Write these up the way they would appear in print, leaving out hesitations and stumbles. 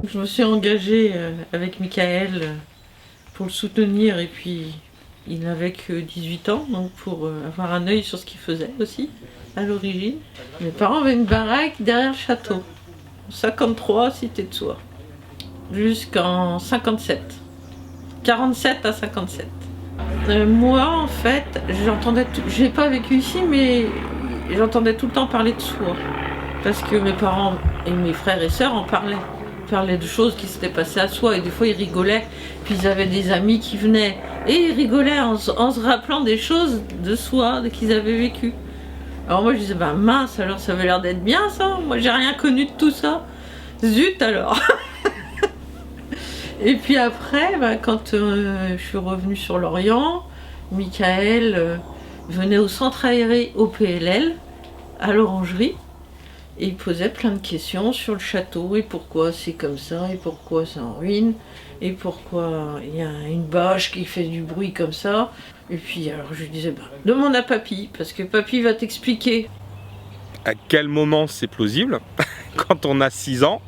Je me suis engagée avec Michael pour le soutenir et puis il n'avait que 18 ans, donc pour avoir un œil sur ce qu'il faisait aussi à l'origine. Mes parents avaient une baraque derrière le château, 53 Cité de Soie, jusqu'en 57, 47 à 57. Moi en fait, j'entendais tout, j'ai pas vécu ici mais j'entendais tout le temps parler de Soie, parce que mes parents et mes frères et sœurs en parlaient de choses qui s'étaient passées à Soie et des fois ils rigolaient, puis ils avaient des amis qui venaient et ils rigolaient en se rappelant des choses de Soie qu'ils avaient vécues. Alors moi je disais bah mince, alors ça avait l'air d'être bien ça, moi j'ai rien connu de tout ça, zut alors. Et puis après quand je suis revenue sur Lorient, Michael venait au centre aéré au PLL à l'Orangerie. Et il posait plein de questions sur le château, et pourquoi c'est comme ça, et pourquoi c'est en ruine, et pourquoi il y a une bâche qui fait du bruit comme ça. Et puis alors je lui disais, bah, demande à papy, parce que papy va t'expliquer. À quel moment c'est plausible? Quand on a 6 ans,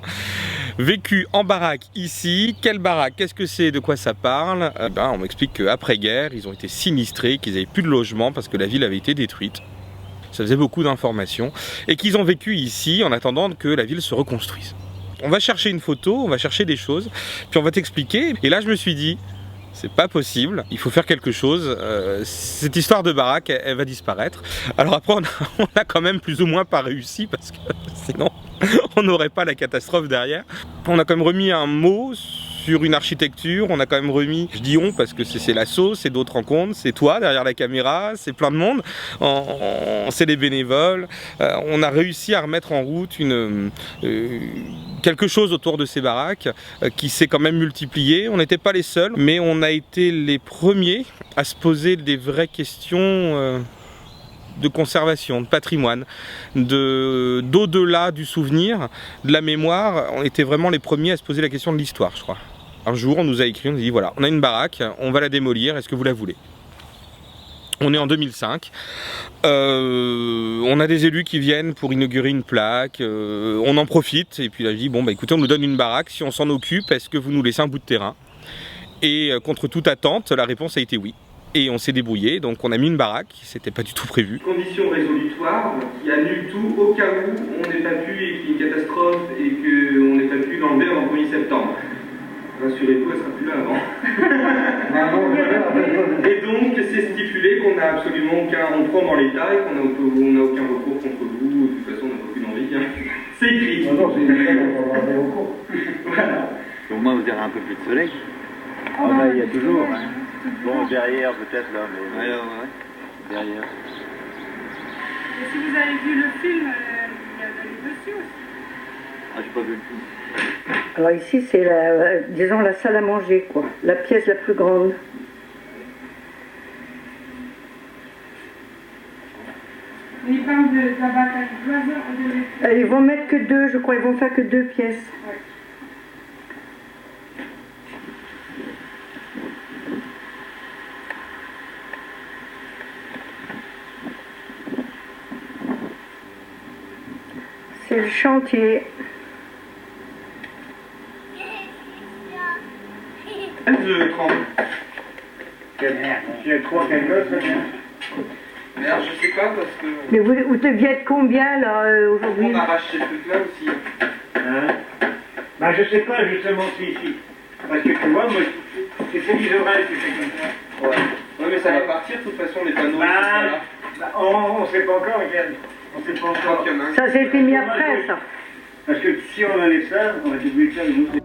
vécu en baraque ici, quelle baraque, qu'est-ce que c'est, de quoi ça parle? On m'explique qu'après-guerre, ils ont été sinistrés, qu'ils n'avaient plus de logement parce que la ville avait été détruite. Ça faisait beaucoup d'informations, et qu'ils ont vécu ici en attendant que la ville se reconstruise. On va chercher une photo, on va chercher des choses, puis on va t'expliquer. Et là je me suis dit, c'est pas possible, il faut faire quelque chose, cette histoire de baraque, elle va disparaître. Alors après on a quand même plus ou moins pas réussi, parce que sinon on n'aurait pas la catastrophe derrière. On a quand même remis un mot sur une architecture, on a quand même remis, je dis on parce que c'est l'assaut, c'est d'autres rencontres, c'est toi derrière la caméra, c'est plein de monde, c'est les bénévoles, on a réussi à remettre en route quelque chose autour de ces baraques qui s'est quand même multiplié. On n'était pas les seuls, mais on a été les premiers à se poser des vraies questions de conservation, de patrimoine, d'au-delà du souvenir, de la mémoire. On était vraiment les premiers à se poser la question de l'histoire, je crois. Un jour, on nous a écrit, on nous a dit voilà, on a une baraque, on va la démolir, est-ce que vous la voulez? On est en 2005, on a des élus qui viennent pour inaugurer une plaque, on en profite, et puis là je dis bon bah écoutez, on nous donne une baraque, si on s'en occupe, est-ce que vous nous laissez un bout de terrain? Et contre toute attente, la réponse a été oui. Et on s'est débrouillé, donc on a mis une baraque, c'était pas du tout prévu. Condition résolutoire qui annule tout au cas où on n'ait pas pu, et qu'il y ait une catastrophe et qu'on n'ait pas pu l'enlever avant le 1er septembre. Rassurez-vous, elle sera plus là avant. Et donc c'est stipulé qu'on n'a absolument on prend dans l'état et qu'on n'a aucun recours contre vous, de toute façon on n'a aucune envie. Hein. C'est écrit. Non, c'est écrit, on va avoir recours. Voilà. Au moins vous aurez un peu plus de soleil. Ah bah il y a toujours. Hein. Bon, derrière peut-être là, mais Ouais. derrière. Et si vous avez vu le film, il y a dessus aussi. Ah, j'ai pas vu le film. Alors ici, c'est disons la salle à manger, quoi. La pièce la plus grande. Il parle de la bataille d'oiseaux. Ils vont mettre que 2, je crois. Ils vont faire que 2 pièces. Ouais. C'est le chantier. Je tremble. Il y a 3 quelque chose, ça vient. Merde, je sais pas parce que. Mais vous deviez être combien, là, aujourd'hui? On arrache ces trucs-là aussi. Hein? Bah je sais pas justement si ici. Parce que tu vois, moi, c'est les oreilles qui fait comme ça. Ouais. Ouais, mais ça va partir, de toute façon, les panneaux. On sait pas encore, regarde. On sait pas encore. Ça, ça a été mis après, ça. Parce que si on enlève ça, on va être obligé de faire une autre.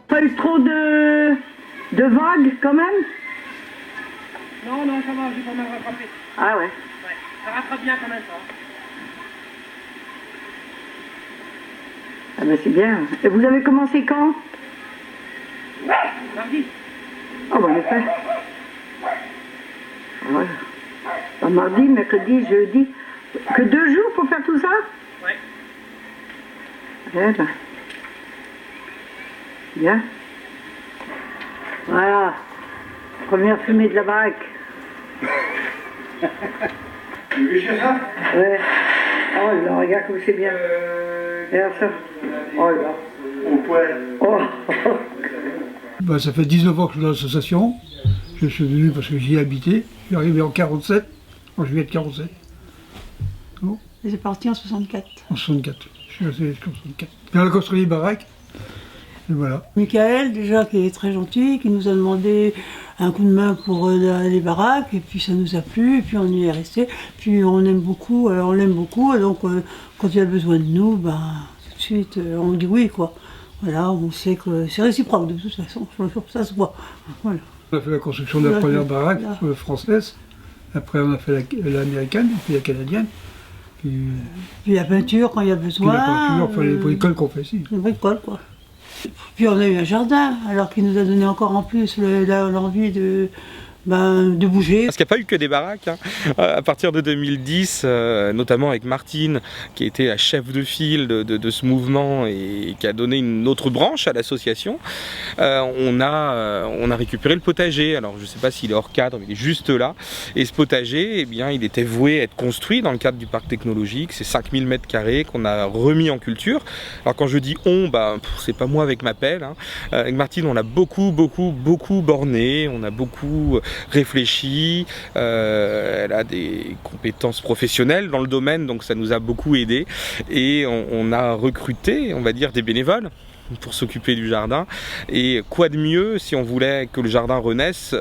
Pas eu trop de vagues quand même? Non, non, ça va, j'ai pas mal rattrapé. Ah ouais. Ouais, ça rattrape bien quand même, ça. Ah ben c'est bien. Et vous avez commencé quand? Mardi. Ah ben en effet. Voilà. Pas mardi, mercredi, jeudi. Que 2 jours pour faire tout ça? Ouais. Eh ben. Bien. Voilà. Première fumée de la baraque. Tu veux ça? Ouais. Oh là, regarde comme c'est bien. Regarde ça. Oh là. Au poil. Oh. Ben, ça fait 19 ans que je suis dans l'association. Je suis venu parce que j'y ai habité. Je suis arrivé en 47, en juillet de 47. Bon, J'ai parti en 64. en 64. Je suis resté jusqu'en 64. Puis on a construit les baraques. Et voilà. Michael, déjà, qui est très gentil, qui nous a demandé un coup de main pour les baraques, et puis ça nous a plu, et puis on y est resté. Puis on aime beaucoup, on l'aime beaucoup, et donc quand il a besoin de nous, ben, tout de suite, on dit oui, quoi. Voilà, on sait que c'est réciproque de toute façon, ça se voit. Voilà. On a fait la construction de la première baraque française. Après, on a fait l'américaine, puis la canadienne. Puis la peinture quand il y a Puis besoin. la peinture, enfin, les bricoles qu'on fait ici. Les bricoles, quoi. Puis on a eu un jardin, alors qu'il nous a donné encore en plus l'envie de bouger. Parce qu'il n'y a pas eu que des baraques. Hein. À partir de 2010, notamment avec Martine, qui était la chef de file de ce mouvement et qui a donné une autre branche à l'association, on a récupéré le potager. Alors je ne sais pas s'il est hors cadre, mais il est juste là. Et ce potager, eh bien, il était voué à être construit dans le cadre du parc technologique. C'est 5000 m² qu'on a remis en culture. Alors quand je dis on, c'est pas moi avec ma pelle. Hein. Avec Martine, on a beaucoup borné, on a beaucoup réfléchi, elle a des compétences professionnelles dans le domaine, donc ça nous a beaucoup aidé, et on a recruté, on va dire, des bénévoles pour s'occuper du jardin. Et quoi de mieux si on voulait que le jardin renaisse,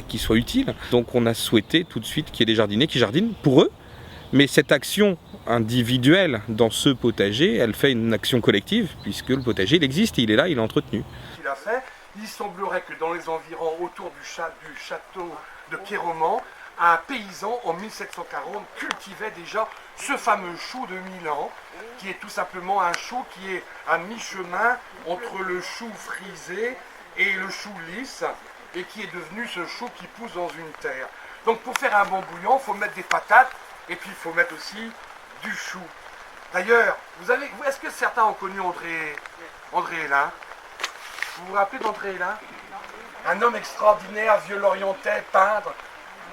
qu'il soit utile. Donc on a souhaité tout de suite qu'il y ait des jardiniers qui jardinent pour eux. Mais cette action individuelle dans ce potager, elle fait une action collective, puisque le potager il existe, il est là, il est entretenu. Il a fait. Il semblerait que dans les environs autour du château de Pierromont, un paysan en 1740 cultivait déjà ce fameux chou de Milan, qui est tout simplement un chou qui est à mi-chemin entre le chou frisé et le chou lisse, et qui est devenu ce chou qui pousse dans une terre. Donc pour faire un bon bouillon, il faut mettre des patates, et puis il faut mettre aussi du chou. D'ailleurs, est-ce que certains ont connu André Hélin? Vous vous rappelez d'André Hélin? Un homme extraordinaire, vieux lorientais, peintre,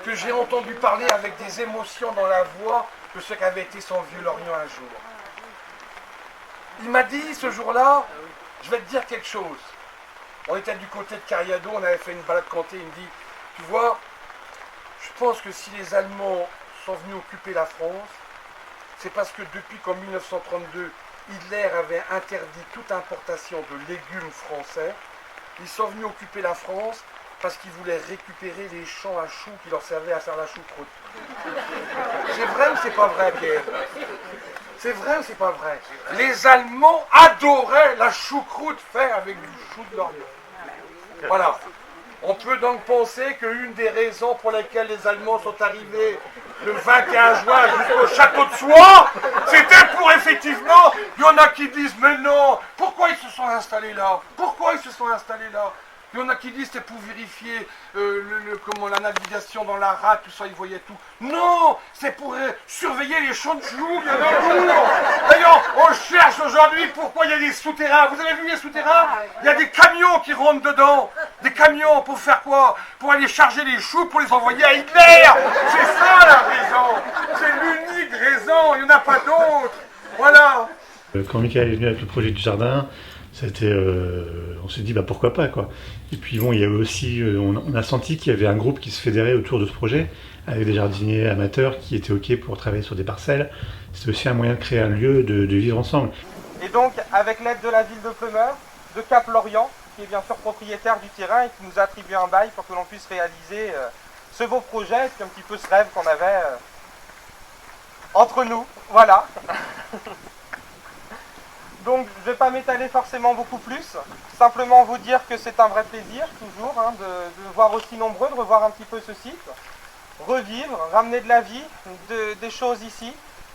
que j'ai entendu parler avec des émotions dans la voix de ce qu'avait été son vieux Lorient un jour. Il m'a dit ce jour-là, je vais te dire quelque chose. On était du côté de Cariado, on avait fait une balade cantée, il me dit, tu vois, je pense que si les Allemands sont venus occuper la France, c'est parce que depuis qu'en 1932, Hitler avait interdit toute importation de légumes français, Ils sont venus occuper la France parce qu'ils voulaient récupérer les champs à choux qui leur servaient à faire la choucroute. C'est vrai ou c'est pas vrai, Pierre? C'est vrai ou c'est pas vrai? Les Allemands adoraient la choucroute faite avec du chou de l'Orient. Voilà. On peut donc penser qu'une des raisons pour lesquelles les Allemands sont arrivés le 21 juin jusqu'au château de Soie, c'était pour effectivement, il y en a qui disent mais non, pourquoi ils se sont installés là? Pourquoi ils se sont installés là? Il y en a qui disent c'est pour vérifier comment la navigation dans la rade, tout ça, ils voyaient tout. Non, c'est pour surveiller les champs de choux, bien d'amour. D'ailleurs, on cherche aujourd'hui pourquoi il y a des souterrains. Vous avez vu les souterrains? Il y a des camions qui rentrent dedans. Des camions pour faire quoi? Pour aller charger les choux, pour les envoyer à Hitler. C'est ça la raison. C'est l'unique raison, il n'y en a pas d'autre. Voilà. Quand Michael est venu avec le projet du jardin, c'était, on s'est dit bah pourquoi pas quoi. Et puis bon, il y avait aussi, on a senti qu'il y avait un groupe qui se fédérait autour de ce projet, avec des jardiniers amateurs qui étaient ok pour travailler sur des parcelles. C'était aussi un moyen de créer un lieu de vivre ensemble. Et donc avec l'aide de la ville de Pleumeur, de Cap-Lorient, qui est bien sûr propriétaire du terrain et qui nous a attribué un bail pour que l'on puisse réaliser ce beau projet, c'est un petit peu ce rêve qu'on avait entre nous, voilà. Donc je ne vais pas m'étaler forcément beaucoup plus, simplement vous dire que c'est un vrai plaisir toujours hein, de voir aussi nombreux, de revoir un petit peu ce site, revivre, ramener de la vie, des choses ici,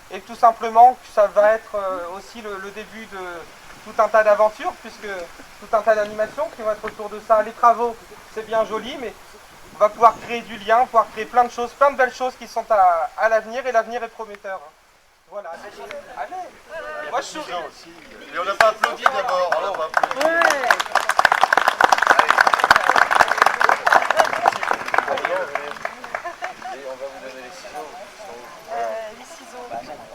et tout simplement que ça va être aussi le début de tout un tas d'aventures, puisque tout un tas d'animations qui vont être autour de ça. Les travaux, c'est bien joli, mais on va pouvoir créer du lien, pouvoir créer plein de choses, plein de belles choses qui sont à l'avenir, et l'avenir est prometteur. Voilà. Allez, moi je souris. Et on n'a pas applaudi d'abord, alors on va applaudir. Ouais. Et on va vous donner les ciseaux. Les ciseaux.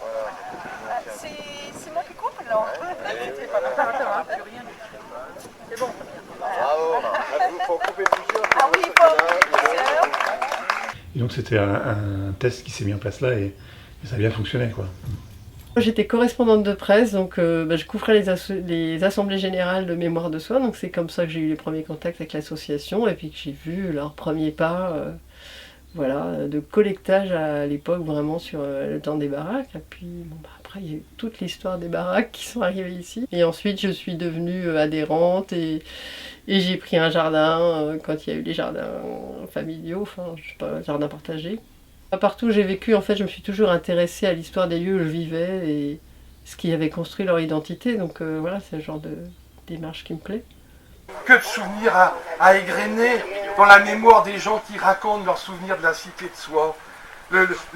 Voilà. C'est moi qui coupe alors. Attends, plus rien. C'est bon. Bravo. Il faut couper plusieurs. Ah oui, il faut plusieurs. Et donc c'était un test qui s'est mis en place là et ça a bien fonctionné quoi. J'étais correspondante de presse, donc je couvrais les assemblées générales de Mémoire de Soi, donc c'est comme ça que j'ai eu les premiers contacts avec l'association et puis que j'ai vu leurs premiers pas voilà, de collectage à l'époque vraiment sur le temps des baraques. Et puis bon, après il y a eu toute l'histoire des baraques qui sont arrivées ici. Et ensuite je suis devenue adhérente et j'ai pris un jardin quand il y a eu les jardins familiaux, enfin je sais pas, jardins partagés. Partout où j'ai vécu, en fait, je me suis toujours intéressée à l'histoire des lieux où je vivais et ce qui avait construit leur identité. Donc voilà, c'est le genre de démarche qui me plaît. Que de souvenirs à égrener dans la mémoire des gens qui racontent leurs souvenirs de la cité de Soie.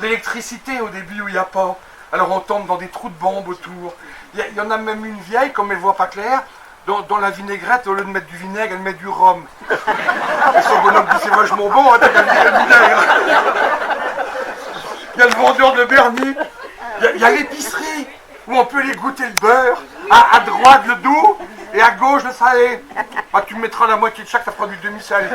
L'électricité au début où il n'y a pas. Alors on tombe dans des trous de bombes autour. Il y en a même une vieille, comme elle ne voit pas clair, dans la vinaigrette, au lieu de mettre du vinaigre, elle met du rhum. Et son bonhomme dit c'est vachement bon, hein, t'as qu'à mettre le vinaigre. Il y a le vendeur de Berny, il y a l'épicerie où on peut aller goûter le beurre, à droite le doux et à gauche le salé. Ah, tu me mettras la moitié de chaque, ça fera du demi-salé.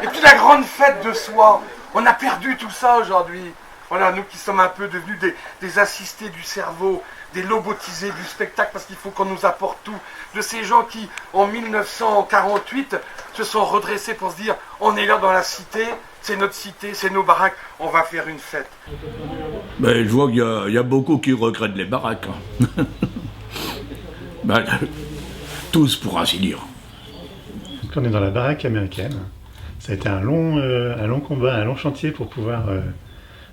Et puis la grande fête de Soie, on a perdu tout ça aujourd'hui. Voilà, nous qui sommes un peu devenus des assistés du cerveau, des lobotisés du spectacle, parce qu'il faut qu'on nous apporte tout. De ces gens qui, en 1948, se sont redressés pour se dire, on est là dans la cité, c'est notre cité, c'est nos baraques, on va faire une fête. Ben, je vois qu'il y a beaucoup qui regrettent les baraques. Hein. Ben, tous pour ainsi dire. Quand on est dans la baraque américaine, ça a été un long combat, un long chantier pour pouvoir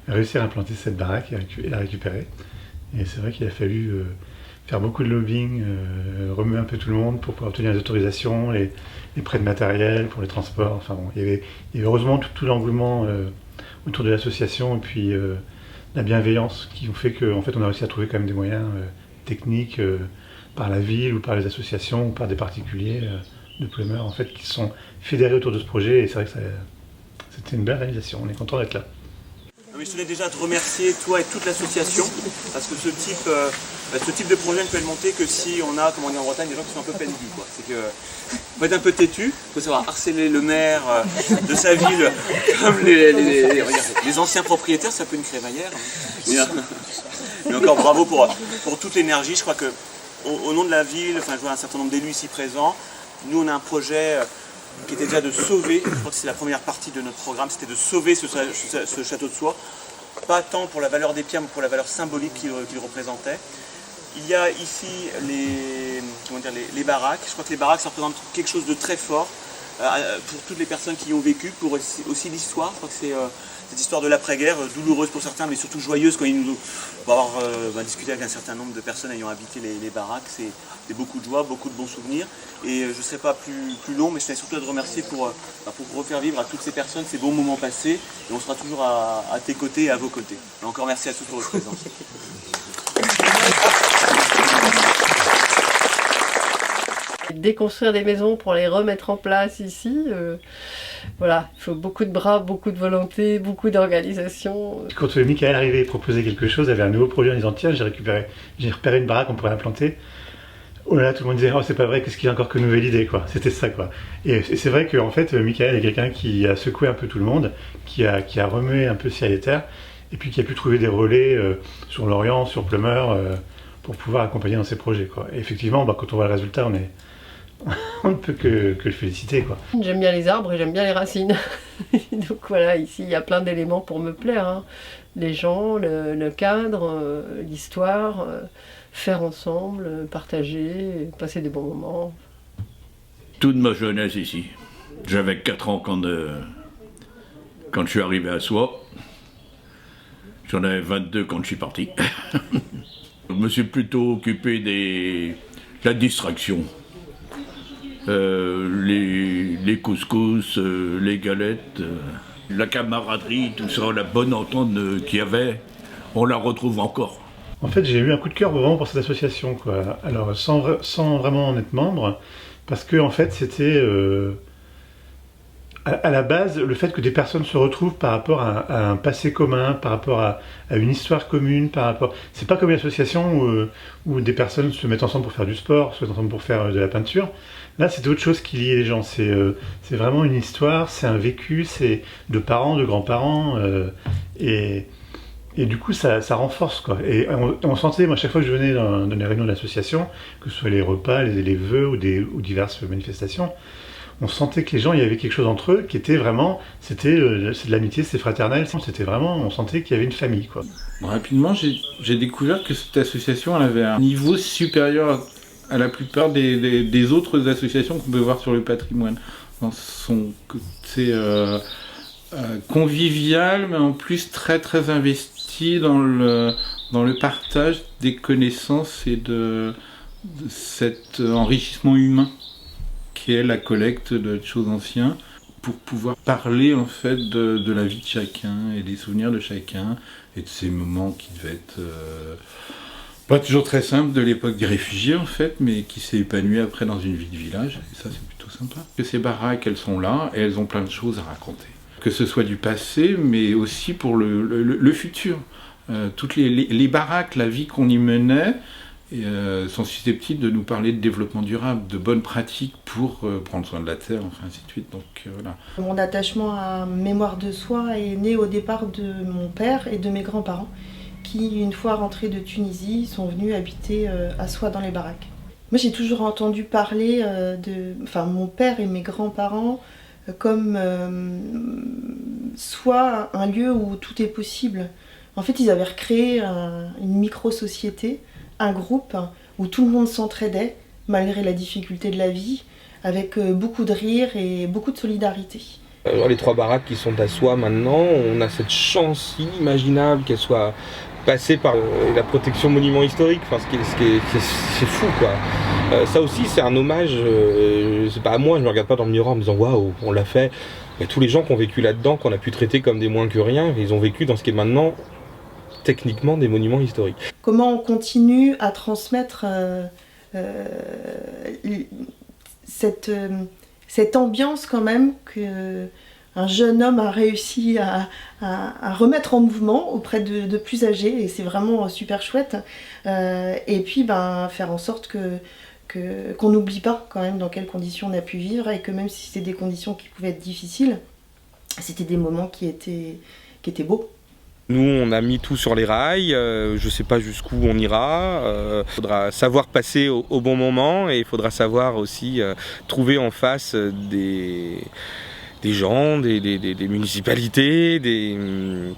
réussir à implanter cette baraque et la récupérer. Et c'est vrai qu'il a fallu faire beaucoup de lobbying, remuer un peu tout le monde pour pouvoir obtenir les autorisations, les prêts de matériel pour les transports. Enfin bon, il y avait heureusement tout l'engouement autour de l'association et puis la bienveillance qui ont fait qu'en fait on a réussi à trouver quand même des moyens techniques par la ville ou par les associations ou par des particuliers de Pleumeur en fait qui se sont fédérés autour de ce projet et c'est vrai que c'était une belle réalisation. On est content d'être là. Oui, je tenais déjà à te remercier, toi et toute l'association, parce que ce type de projet ne peut être monté que si on a, comme on dit en Bretagne, des gens qui sont un peu peine vue, quoi. C'est que faut être un peu têtu, il faut savoir harceler le maire de sa ville, comme les anciens propriétaires, c'est un peu une crémaillère. Mais encore bravo pour toute l'énergie, je crois que au nom de la ville, enfin, je vois un certain nombre d'élus ici présents, Nous, on a un projet qui était déjà de sauver, je crois que c'est la première partie de notre programme, c'était de sauver ce château de Soie, pas tant pour la valeur des pierres, mais pour la valeur symbolique qu'il représentait. Il y a ici les baraques. Je crois que les baraques, ça représente quelque chose de très fort pour toutes les personnes qui y ont vécu, pour aussi l'histoire. Je crois que c'est cette histoire de l'après-guerre, douloureuse pour certains, mais surtout joyeuse quand il nous va avoir discuté avec un certain nombre de personnes ayant habité les baraques. C'est beaucoup de joie, beaucoup de bons souvenirs. Et je ne serai pas plus long, mais je tenais surtout à te remercier pour refaire vivre à toutes ces personnes ces bons moments passés. Et on sera toujours à tes côtés et à vos côtés. Et encore merci à tous pour votre présence. Déconstruire des maisons pour les remettre en place ici, voilà, il faut beaucoup de bras, beaucoup de volonté, beaucoup d'organisation. Quand Michael arrivait et proposait quelque chose, il avait un nouveau projet en disant tiens, j'ai repéré une baraque, on pourrait l'implanter. Oh là là, tout le monde disait oh c'est pas vrai, qu'est-ce qu'il y a encore que nouvelle idée quoi. C'était ça quoi. Et c'est vrai qu'en fait Michael est quelqu'un qui a secoué un peu tout le monde, qui a remué un peu ciel et terre, et puis qui a pu trouver des relais sur Lorient, sur Pleumeur, pour pouvoir accompagner dans ses projets quoi. Et effectivement, quand on voit le résultat, on ne peut que le féliciter quoi. J'aime bien les arbres et j'aime bien les racines. Donc voilà, ici il y a plein d'éléments pour me plaire. Hein. Les gens, le cadre, l'histoire, faire ensemble, partager, passer des bons moments. Toute ma jeunesse ici. J'avais 4 ans quand je suis arrivé à Soie. J'en avais 22 quand je suis parti. Je me suis plutôt occupé de la distraction. Les couscous, les galettes, la camaraderie, tout ça, la bonne entente qu'il y avait, on la retrouve encore. En fait, j'ai eu un coup de cœur vraiment pour cette association, quoi. Alors, sans vraiment en être membre, parce que en fait, c'était à la base le fait que des personnes se retrouvent par rapport à un passé commun, par rapport à une histoire commune, par rapport. C'est pas comme une association où des personnes se mettent ensemble pour faire du sport, se mettent ensemble pour faire de la peinture. Là, c'est autre chose qui lie les gens. C'est vraiment une histoire, c'est un vécu, c'est de parents, de grands-parents, et du coup, ça renforce quoi. Et on sentait, moi, chaque fois que je venais dans les réunions de l'association, que ce soit les repas, les vœux ou diverses manifestations, on sentait que les gens, il y avait quelque chose entre eux qui était vraiment, c'est de l'amitié, c'est fraternel, c'était vraiment, on sentait qu'il y avait une famille quoi. Rapidement, j'ai découvert que cette association elle avait un niveau supérieur à la plupart des autres associations qu'on peut voir sur le patrimoine. Dans son côté convivial, mais en plus très très investi dans le partage des connaissances et de cet enrichissement humain qui est la collecte de choses anciennes pour pouvoir parler en fait de la vie de chacun et des souvenirs de chacun et de ces moments qui devaient être pas toujours très simples de l'époque des réfugiés en fait, mais qui s'est épanoui après dans une vie de village et ça c'est plutôt sympa. Que ces baraques elles sont là et elles ont plein de choses à raconter. Que ce soit du passé mais aussi pour le futur. Toutes les baraques, la vie qu'on y menait sont susceptibles de nous parler de développement durable, de bonnes pratiques pour prendre soin de la terre, enfin ainsi de suite. Donc voilà. Mon attachement à Mémoire de Soie est né au départ de mon père et de mes grands-parents qui, une fois rentrés de Tunisie, sont venus habiter à Soie dans les baraques. Moi j'ai toujours entendu parler mon père et mes grands-parents comme Soie un lieu où tout est possible. En fait ils avaient recréé une micro-société, un groupe où tout le monde s'entraidait malgré la difficulté de la vie, avec beaucoup de rire et beaucoup de solidarité. Les 3 baraques qui sont à Soie maintenant, on a cette chance inimaginable qu'elles soient passées par la protection monument historique, enfin, c'est fou quoi. Ça aussi c'est un hommage, c'est pas à moi, je me regarde pas dans le miroir en me disant waouh, on l'a fait, mais tous les gens qui ont vécu là-dedans, qu'on a pu traiter comme des moins que rien, ils ont vécu dans ce qui est maintenant techniquement des monuments historiques. Comment on continue à transmettre cette ambiance quand même qu'un jeune homme a réussi à remettre en mouvement auprès de plus âgés, et c'est vraiment super chouette. Et puis faire en sorte qu'on n'oublie pas quand même dans quelles conditions on a pu vivre, et que même si c'était des conditions qui pouvaient être difficiles, c'était des moments qui étaient beaux. Nous, on a mis tout sur les rails, je ne sais pas jusqu'où on ira. Il faudra savoir passer au bon moment et il faudra savoir aussi trouver en face des gens, des municipalités, des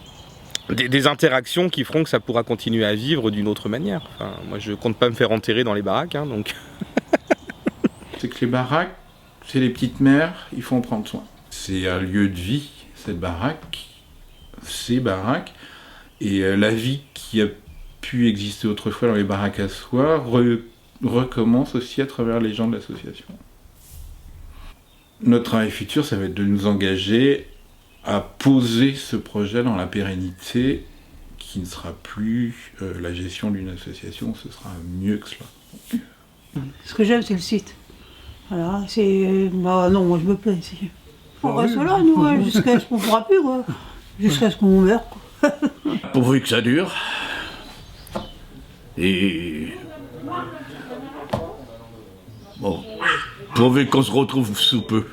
interactions qui feront que ça pourra continuer à vivre d'une autre manière. Enfin, moi, je ne compte pas me faire enterrer dans les baraques, hein, donc... C'est que les baraques, c'est les petites mères, il faut en prendre soin. C'est un lieu de vie, cette baraque, ces baraques, et la vie qui a pu exister autrefois dans les baraques à soie recommence aussi à travers les gens de l'association. Notre travail futur, ça va être de nous engager à poser ce projet dans la pérennité, qui ne sera plus la gestion d'une association, ce sera mieux que cela. Ce que j'aime, c'est le site. Voilà, c'est... Bah non, moi je me plais ici. On reste là, nous, jusqu'à ce qu'on ne pourra plus, quoi. Jusqu'à ce qu'on meure, quoi. Pourvu que ça dure. Et... Bon, pourvu qu'on se retrouve sous peu.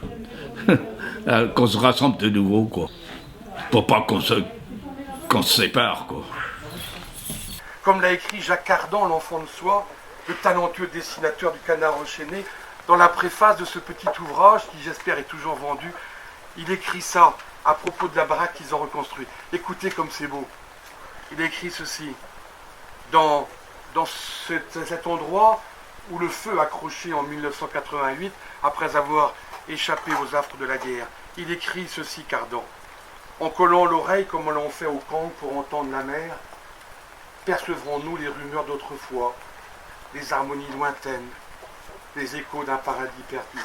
Qu'on se rassemble de nouveau, quoi. Pour pas qu'on se sépare, quoi. Comme l'a écrit Jacques Cardan, l'enfant de soi, le talentueux dessinateur du Canard enchaîné, dans la préface de ce petit ouvrage, qui j'espère est toujours vendu, il écrit ça à propos de la baraque qu'ils ont reconstruite. Écoutez comme c'est beau. Il écrit ceci. Dans cet endroit où le feu accroché en 1988, après avoir échappé aux affres de la guerre, il écrit ceci, Cardan. En collant l'oreille comme on l'en fait au camp pour entendre la mer, percevrons-nous les rumeurs d'autrefois, les harmonies lointaines, les échos d'un paradis perdu.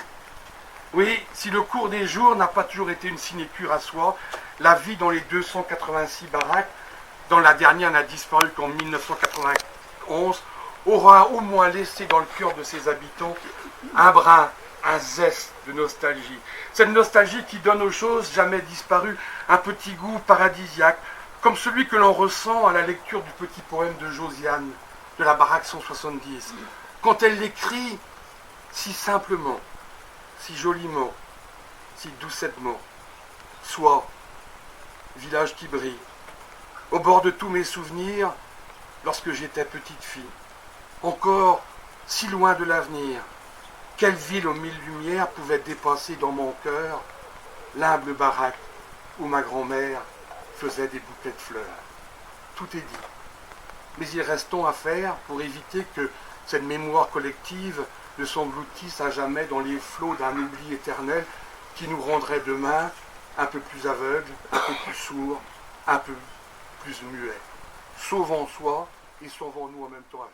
Oui, si le cours des jours n'a pas toujours été une sinécure à soi, la vie dans les 286 baraques, dans la dernière n'a disparu qu'en 1991, aura au moins laissé dans le cœur de ses habitants un brin, un zeste de nostalgie. Cette nostalgie qui donne aux choses jamais disparues un petit goût paradisiaque, comme celui que l'on ressent à la lecture du petit poème de Josiane, de la baraque 170, quand elle l'écrit si simplement, si joliment, si doucettement. Soit, village qui brille, au bord de tous mes souvenirs, lorsque j'étais petite fille. Encore si loin de l'avenir, quelle ville aux mille lumières pouvait dépasser dans mon cœur l'humble baraque où ma grand-mère faisait des bouquets de fleurs. Tout est dit. Mais il reste tant à faire pour éviter que cette mémoire collective ne s'engloutisse à jamais dans les flots d'un oubli éternel qui nous rendrait demain un peu plus aveugles, un peu plus sourds, un peu plus muets. Sauvons soi et sauvons-nous en même temps avec.